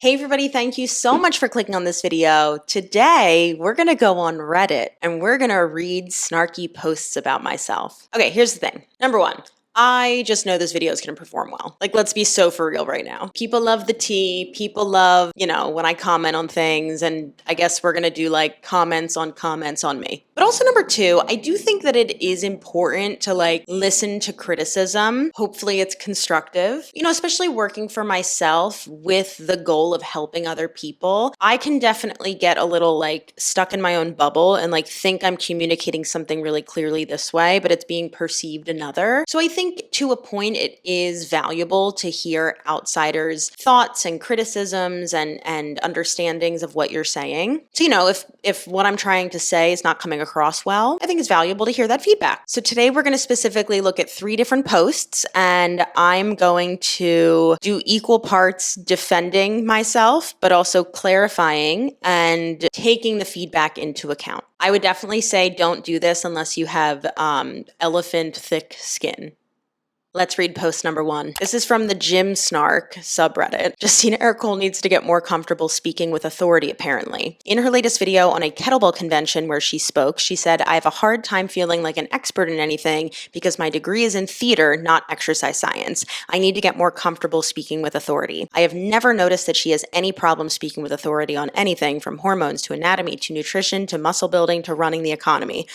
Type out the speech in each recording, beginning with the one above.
Hey everybody, thank you so much for clicking on this video. Today, we're gonna go on Reddit and we're gonna read snarky posts about myself. Okay, here's the thing. Number one, I just know this video is gonna perform well. Like, let's be so for real right now. People love the tea. People love, when I comment on things, and I guess we're gonna do like comments on me. But also number two, I do think that it is important to listen to criticism. Hopefully it's constructive, especially working for myself with the goal of helping other people. I can definitely get a little stuck in my own bubble and think I'm communicating something really clearly this way, but it's being perceived another. So I think to a point it is valuable to hear outsiders' thoughts and criticisms and understandings of what you're saying. So, if what I'm trying to say is not coming across well, I think it's valuable to hear that feedback. So today we're going to specifically look at 3 different posts, and I'm going to do equal parts defending myself, but also clarifying and taking the feedback into account. I would definitely say don't do this unless you have elephant thick skin. Let's read post number 1. This is from the Gym Snark subreddit. Justina Ercole needs to get more comfortable speaking with authority, apparently. In her latest video on a kettlebell convention where she spoke, she said, "I have a hard time feeling like an expert in anything because my degree is in theater, not exercise science. I need to get more comfortable speaking with authority. I have never noticed that she has any problem speaking with authority on anything from hormones to anatomy to nutrition to muscle building to running the economy."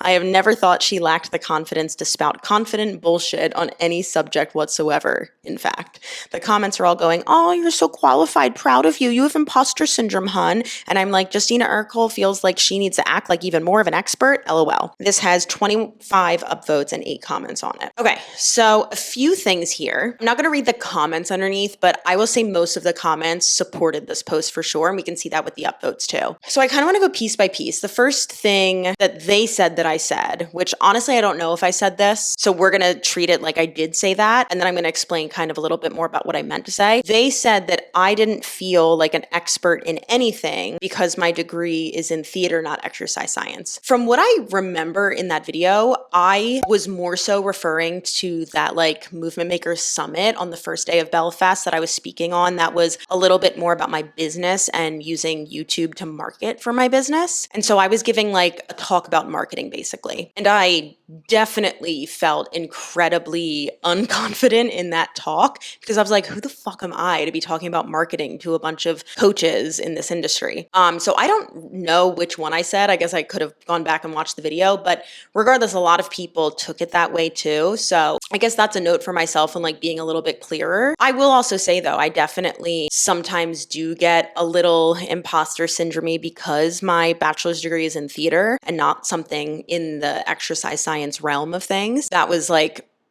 I have never thought she lacked the confidence to spout confident bullshit on any subject whatsoever, in fact. The comments are all going, "Oh, you're so qualified, proud of you. You have imposter syndrome, hun." And I'm like, Justina Ercole feels like she needs to act like even more of an expert. LOL. This has 25 upvotes and 8 comments on it. Okay, so a few things here. I'm not going to read the comments underneath, but I will say most of the comments supported this post for sure, and we can see that with the upvotes too. So I kind of want to go piece by piece. The first thing that they said that I said, which honestly I don't know if I said this, so we're going to treat it like I did say that, and then I'm going to explain kind of a little bit more about what I meant to say. They said that I didn't feel like an expert in anything because my degree is in theater, not exercise science. From what I remember in that video, I was more so referring to that Movement Makers Summit on the first day of Belfast that I was speaking on. That was a little bit more about my business and using YouTube to market for my business. And so I was giving a talk about marketing basically. And I definitely felt incredibly unconfident in that talk because I was like, who the fuck am I to be talking about marketing to a bunch of coaches in this industry? So I don't know which one I said. I guess I could have gone back and watched the video, but regardless, a lot of people took it that way too. So I guess that's a note for myself and being a little bit clearer. I will also say though, I definitely sometimes do get a little imposter syndrome because my bachelor's degree is in theater and not something in the exercise science realm of things. That was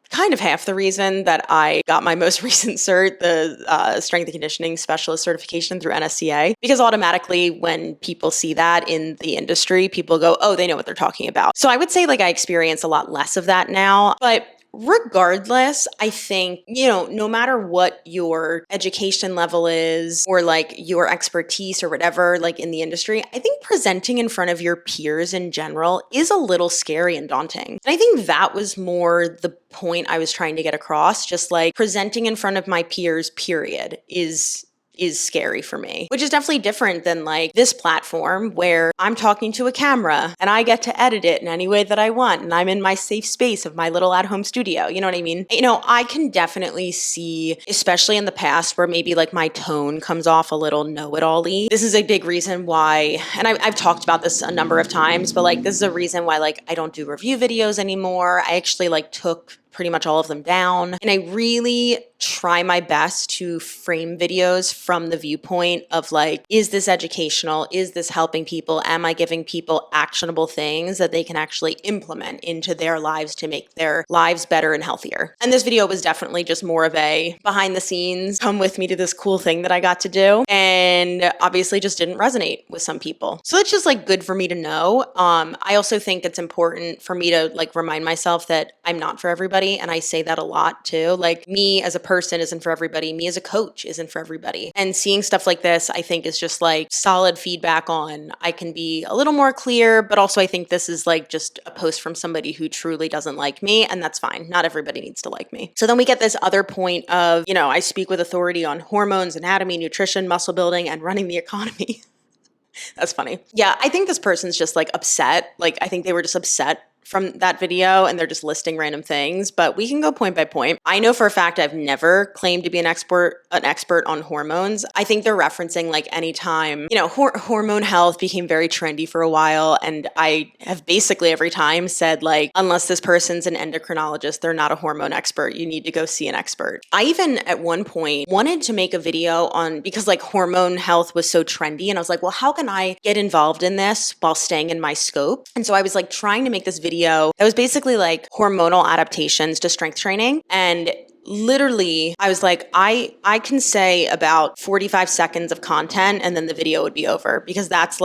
kind of half the reason that I got my most recent cert, the strength and conditioning specialist certification through NSCA, because automatically when people see that in the industry, people go, oh, they know what they're talking about. So I would say I experience a lot less of that now, but regardless, I think, no matter what your education level is or your expertise or whatever, in the industry, I think presenting in front of your peers in general is a little scary and daunting. And I think that was more the point I was trying to get across. Just presenting in front of my peers, period, is scary for me, which is definitely different than this platform where I'm talking to a camera and I get to edit it in any way that I want. And I'm in my safe space of my little at-home studio. You know what I mean? I can definitely see, especially in the past where maybe my tone comes off a little know-it-all-y. This is a big reason why, and I've talked about this a number of times, but this is a reason why I don't do review videos anymore. I actually took pretty much all of them down. And I really try my best to frame videos from the viewpoint of is this educational? Is this helping people? Am I giving people actionable things that they can actually implement into their lives to make their lives better and healthier? And this video was definitely just more of a behind the scenes, come with me to this cool thing that I got to do. And obviously just didn't resonate with some people. So it's just good for me to know. I also think it's important for me to remind myself that I'm not for everybody. everybody. And I say that a lot too. Like, me as a person isn't for everybody. Me as a coach isn't for everybody. And seeing stuff like this, I think, is just like solid feedback on I can be a little more clear, but also I think this is like just a post from somebody who truly doesn't like me, and that's fine. Not everybody needs to like me. So then we get this other point of, I speak with authority on hormones, anatomy, nutrition, muscle building, and running the economy. That's funny. Yeah, I think this person's just like upset. Like, I think they were just upset from that video and they're just listing random things, but we can go point by point. I know for a fact I've never claimed to be an expert on hormones. I think they're referencing like anytime, hormone health became very trendy for a while. And I have basically every time said like, unless this person's an endocrinologist, they're not a hormone expert. You need to go see an expert. I even at one point wanted to make a video on, because like hormone health was so trendy. And I was like, well, how can I get involved in this while staying in my scope? And so I was like trying to make this video that was basically like hormonal adaptations to strength training. And literally, I was like, I can say about 45 seconds of content and then the video would be over, because that's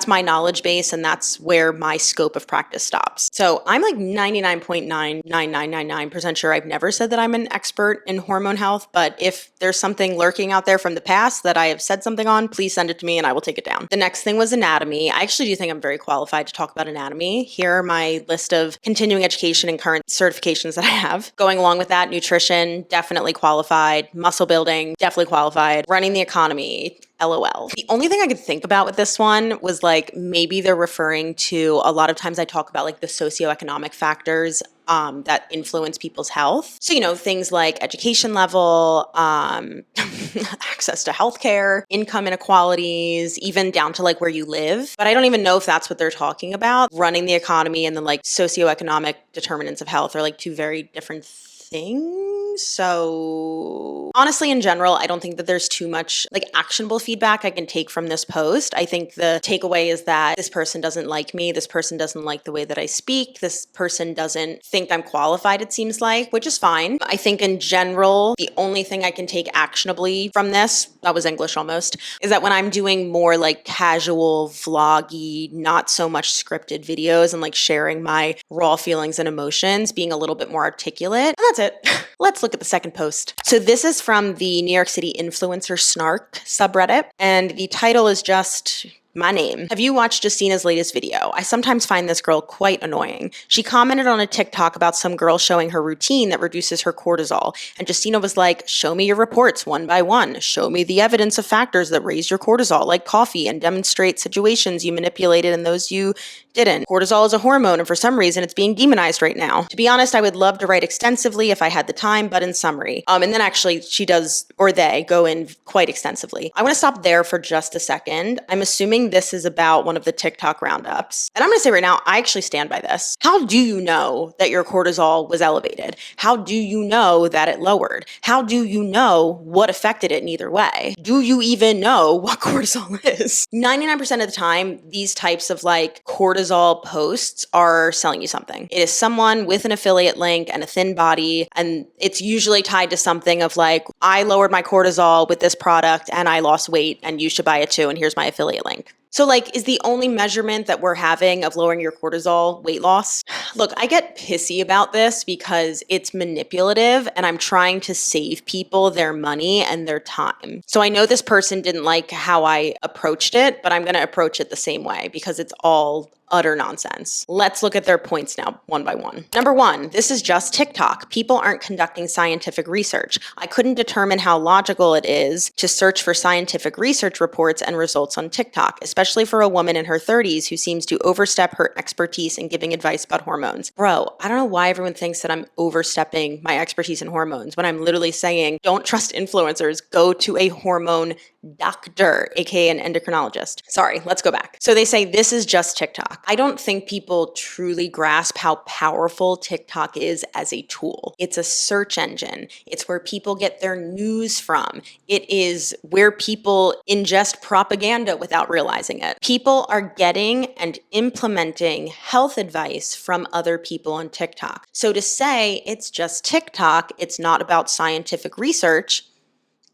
my knowledge base and that's where my scope of practice stops. So I'm like 99.99999% sure I've never said that I'm an expert in hormone health, but if there's something lurking out there from the past that I have said something on, please send it to me and I will take it down. The next thing was anatomy. I actually do think I'm very qualified to talk about anatomy. Here are my list of continuing education and current certifications that I have. Going along with that, nutrition, definitely qualified. Muscle building, definitely qualified. Running the economy, LOL. The only thing I could think about with this one was like, maybe they're referring to, a lot of times I talk about like the socioeconomic factors that influence people's health. So, things like education level, access to healthcare, income inequalities, even down to like where you live. But I don't even know if that's what they're talking about. Running the economy and then like socioeconomic determinants of health are like two very different things. So honestly, in general, I don't think that there's too much like actionable feedback I can take from this post. I think the takeaway is that this person doesn't like me. This person doesn't like the way that I speak. This person doesn't think I'm qualified, it seems like, which is fine. I think in general, the only thing I can take actionably from this, that was English almost, is that when I'm doing more like casual vloggy, not so much scripted videos and like sharing my raw feelings and emotions, being a little bit more articulate. And that's it. Let's look at the second post. So this is from the New York City influencer snark subreddit, and the title is just my name. Have you watched Justina's latest video? I sometimes find this girl quite annoying. She commented on a TikTok about some girl showing her routine that reduces her cortisol, and Justina was like, show me your reports one by one. Show me the evidence of factors that raise your cortisol, like coffee, and demonstrate situations you manipulated and those you didn't. Cortisol is a hormone, and for some reason it's being demonized right now. To be honest, I would love to write extensively if I had the time, but in summary. And then actually she does, or they go in quite extensively. I want to stop there for just a second. I'm assuming this is about one of the TikTok roundups. And I'm going to say right now, I actually stand by this. How do you know that your cortisol was elevated? How do you know that it lowered? How do you know what affected it in either way? Do you even know what cortisol is? 99% of the time, these types of like cortisol posts are selling you something. It is someone with an affiliate link and a thin body, and it's usually tied to something of like, I lowered my cortisol with this product and I lost weight and you should buy it too, and here's my affiliate link. So like, is the only measurement that we're having of lowering your cortisol weight loss? Look, I get pissy about this because it's manipulative and I'm trying to save people their money and their time. So I know this person didn't like how I approached it, but I'm going to approach it the same way because it's all utter nonsense. Let's look at their points now, one by one. Number one, this is just TikTok. People aren't conducting scientific research. I couldn't determine how logical it is to search for scientific research reports and results on TikTok, especially for a woman in her 30s who seems to overstep her expertise in giving advice about hormones. Bro, I don't know why everyone thinks that I'm overstepping my expertise in hormones when I'm literally saying, don't trust influencers, go to a hormone doctor, aka an endocrinologist. Sorry, let's go back. So they say this is just TikTok. I don't think people truly grasp how powerful TikTok is as a tool. It's a search engine. It's where people get their news from. It is where people ingest propaganda without realizing it. People are getting and implementing health advice from other people on TikTok. So to say it's just TikTok, it's not about scientific research,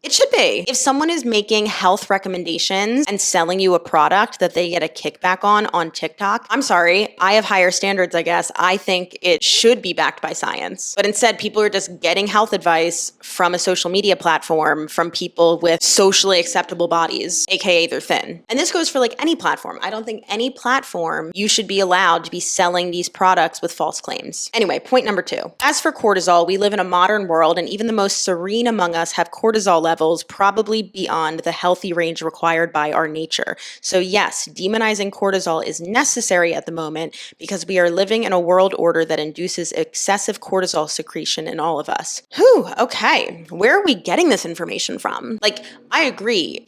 It should be. If someone is making health recommendations and selling you a product that they get a kickback on TikTok, I'm sorry, I have higher standards, I guess. I think it should be backed by science. But instead, people are just getting health advice from a social media platform from people with socially acceptable bodies, aka they're thin. And this goes for like any platform. I don't think any platform you should be allowed to be selling these products with false claims. Anyway, point number 2. As for cortisol, we live in a modern world, and even the most serene among us have cortisol levels probably beyond the healthy range required by our nature. So yes, demonizing cortisol is necessary at the moment because we are living in a world order that induces excessive cortisol secretion in all of us. Whew, okay. Where are we getting this information from? Like, I agree.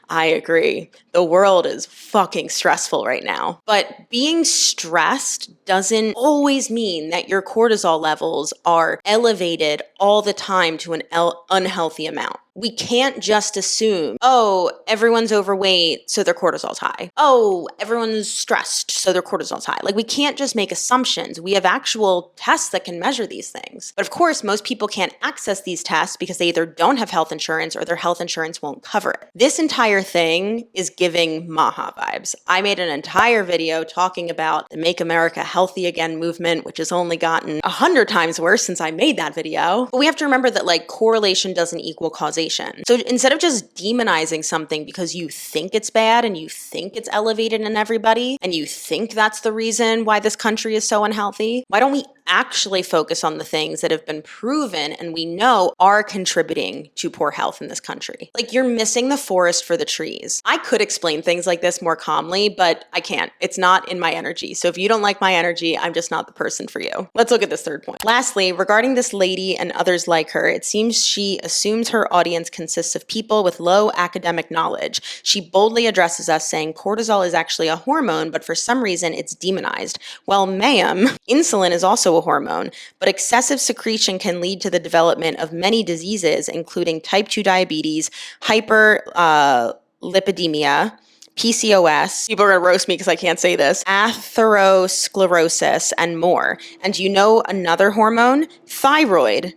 I agree. The world is fucking stressful right now. But being stressed doesn't always mean that your cortisol levels are elevated all the time to an unhealthy amount. We can't just assume, oh, everyone's overweight, so their cortisol's high. Oh, everyone's stressed, so their cortisol's high. Like, we can't just make assumptions. We have actual tests that can measure these things. But of course, most people can't access these tests because they either don't have health insurance or their health insurance won't cover it. This entire thing is giving Maha vibes. I made an entire video talking about the Make America Healthy Again movement, which has only gotten 100 times worse since I made that video. But we have to remember that like correlation doesn't equal causation. So instead of just demonizing something because you think it's bad and you think it's elevated in everybody and you think that's the reason why this country is so unhealthy, why don't we actually focus on the things that have been proven and we know are contributing to poor health in this country? Like, you're missing the forest for the trees. I could explain things like this more calmly, but I can't. It's not in my energy. So if you don't like my energy, I'm just not the person for you. Let's look at this third point. Lastly, regarding this lady and others like her, it seems she assumes her audience consists of people with low academic knowledge. She boldly addresses us saying cortisol is actually a hormone, but for some reason it's demonized. Well, ma'am, insulin is also a hormone, but excessive secretion can lead to the development of many diseases, including type 2 diabetes, hyperlipidemia, PCOS, people are going to roast me because I can't say this, atherosclerosis, and more. And do you know another hormone? Thyroid.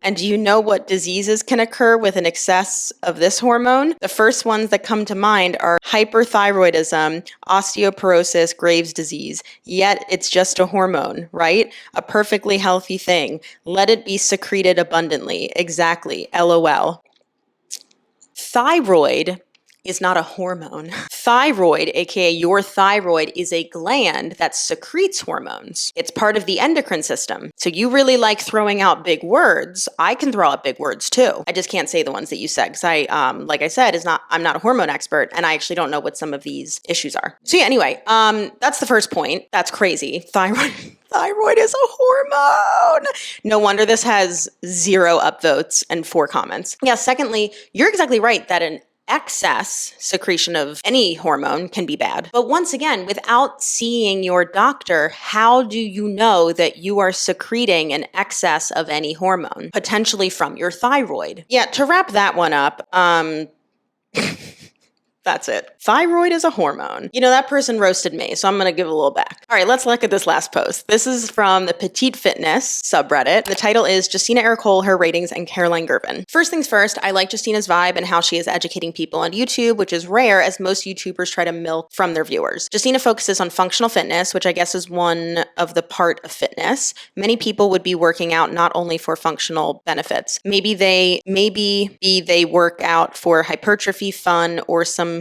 And do you know what diseases can occur with an excess of this hormone? The first ones that come to mind are hyperthyroidism, osteoporosis, Graves' disease. Yet it's just a hormone, right? A perfectly healthy thing. Let it be secreted abundantly. Exactly. LOL. Thyroid is not a hormone. Thyroid, aka your thyroid, is a gland that secretes hormones. It's part of the endocrine system. So you really like throwing out big words. I can throw out big words too. I just can't say the ones that you said because like I said, I'm not a hormone expert and I actually don't know what some of these issues are. So yeah, anyway, that's the first point. That's crazy. Thyroid is a hormone. No wonder this has 0 upvotes and 4 comments. Yeah, secondly, you're exactly right that an excess secretion of any hormone can be bad. But once again, without seeing your doctor, how do you know that you are secreting an excess of any hormone, potentially from your thyroid? Yeah, to wrap that one up, that's it. Thyroid is a hormone. You know, that person roasted me, so I'm going to give a little back. All right, let's look at this last post. This is from the Petite Fitness subreddit. The title is Justina Ercole, Her Ratings, and Caroline Girvin. First things first, I like Justina's vibe and how she is educating people on YouTube, which is rare as most YouTubers try to milk from their viewers. Justina focuses on functional fitness, which I guess is one of the part of fitness. Many people would be working out not only for functional benefits. Maybe they work out for hypertrophy, fun, or sometimes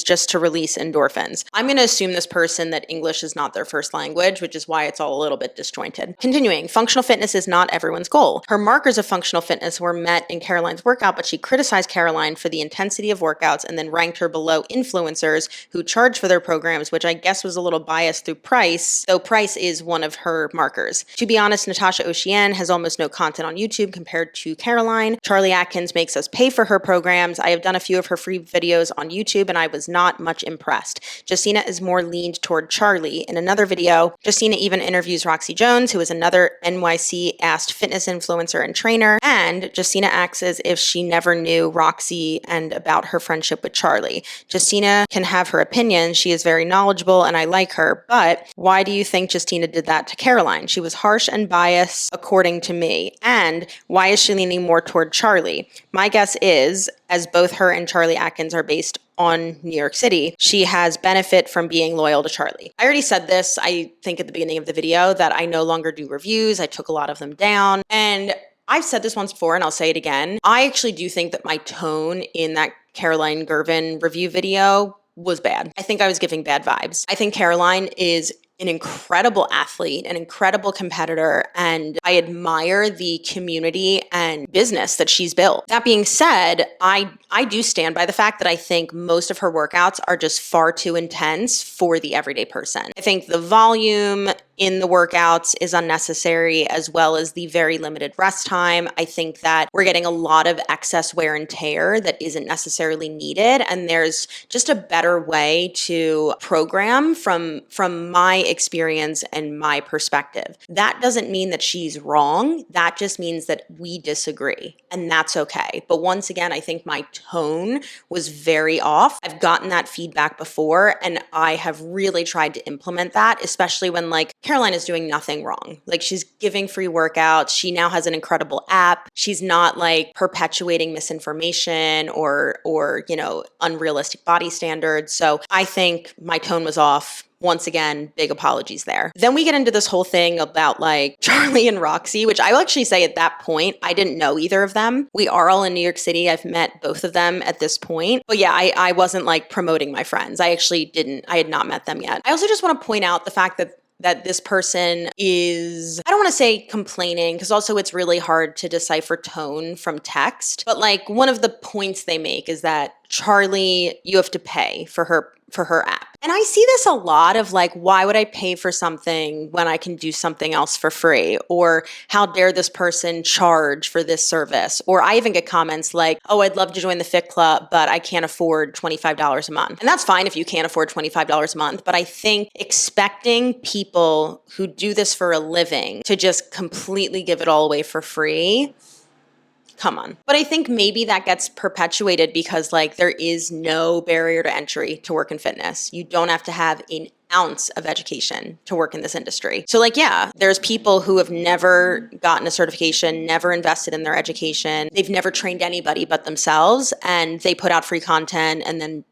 just to release endorphins. I'm going to assume this person that English is not their first language, which is why it's all a little bit disjointed. Continuing, functional fitness is not everyone's goal. Her markers of functional fitness were met in Caroline's workout, but she criticized Caroline for the intensity of workouts and then ranked her below influencers who charge for their programs, which I guess was a little biased through price, though price is one of her markers. To be honest, Natasha Ocean has almost no content on YouTube compared to Caroline. Charlie Atkins makes us pay for her programs. I have done a few of her free videos on YouTube YouTube and I was not much impressed. Justina is more leaned toward Charlie. In another video, Justina even interviews Roxy Jones, who is another NYC-asked fitness influencer and trainer, and Justina acts as if she never knew Roxy and about her friendship with Charlie. Justina can have her opinions. She is very knowledgeable and I like her, but why do you think Justina did that to Caroline? She was harsh and biased, according to me. And why is she leaning more toward Charlie? My guess is, as both her and Charlie Atkins are based on New York City, she has benefit from being loyal to Charlie. I already said this, I think at the beginning of the video, that I no longer do reviews. I took a lot of them down. And I've said this once before and I'll say it again. I actually do think that my tone in that Caroline Girvin review video was bad. I think I was giving bad vibes. I think Caroline is an incredible athlete, an incredible competitor, and I admire the community and business that she's built. That being said, I do stand by the fact that I think most of her workouts are just far too intense for the everyday person. I think the volume in the workouts is unnecessary, as well as the very limited rest time. I think that we're getting a lot of excess wear and tear that isn't necessarily needed, and there's just a better way to program from my experience and my perspective. That doesn't mean that she's wrong. That just means that we disagree, and that's okay. But once again, I think my tone was very off. I've gotten that feedback before, and I have really tried to implement that, especially when Caroline is doing nothing wrong. She's giving free workouts. She now has an incredible app. She's not perpetuating misinformation or unrealistic body standards. So I think my tone was off. Once again, big apologies there. Then we get into this whole thing about Charlie and Roxy, which I will actually say at that point, I didn't know either of them. We are all in New York City. I've met both of them at this point. But yeah, I wasn't promoting my friends. I had not met them yet. I also just want to point out the fact that this person is, I don't want to say complaining, because also it's really hard to decipher tone from text. But one of the points they make is that Charlie, you have to pay for her app. And I see this a lot of why would I pay for something when I can do something else for free? Or how dare this person charge for this service? Or I even get comments oh, I'd love to join the Fit Club, but I can't afford $25 a month. And that's fine if you can't afford $25 a month. But I think expecting people who do this for a living to just completely give it all away for free, come on. But I think maybe that gets perpetuated because there is no barrier to entry to work in fitness. You don't have to have an ounce of education to work in this industry. So yeah, there's people who have never gotten a certification, never invested in their education. They've never trained anybody but themselves, and they put out free content and then,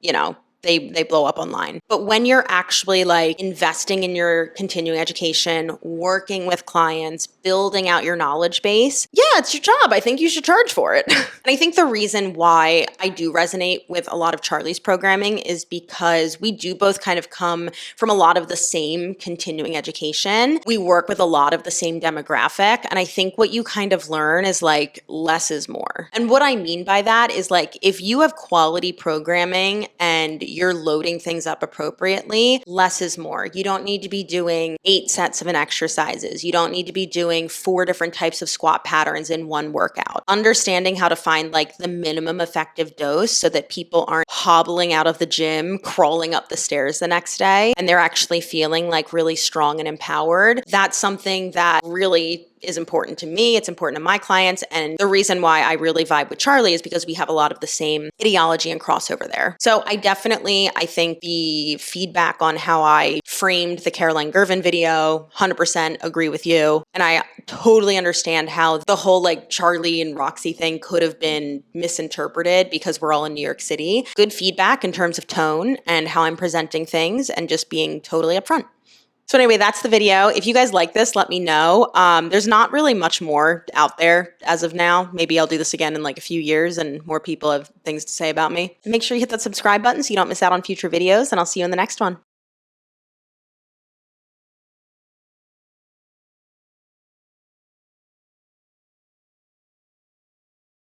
they blow up online. But when you're actually investing in your continuing education, working with clients, building out your knowledge base, yeah, it's your job. I think you should charge for it. And I think the reason why I do resonate with a lot of Charlie's programming is because we do both kind of come from a lot of the same continuing education. We work with a lot of the same demographic. And I think what you kind of learn is less is more. And what I mean by that is if you have quality programming and you're loading things up appropriately, less is more. You don't need to be doing 8 sets of an exercises. You don't need to be doing 4 different types of squat patterns in one workout. Understanding how to find the minimum effective dose so that people aren't hobbling out of the gym, crawling up the stairs the next day, and they're actually feeling really strong and empowered. That's something that really is important to me. It's important to my clients. And the reason why I really vibe with Charlie is because we have a lot of the same ideology and crossover there. So I think the feedback on how I framed the Caroline Girvin video, 100% agree with you. And I totally understand how the whole Charlie and Roxy thing could have been misinterpreted because we're all in New York City. Good feedback in terms of tone and how I'm presenting things and just being totally upfront. So anyway, that's the video. If you guys like this, let me know. There's not really much more out there as of now. Maybe I'll do this again in a few years and more people have things to say about me. Make sure you hit that subscribe button so you don't miss out on future videos, and I'll see you in the next one.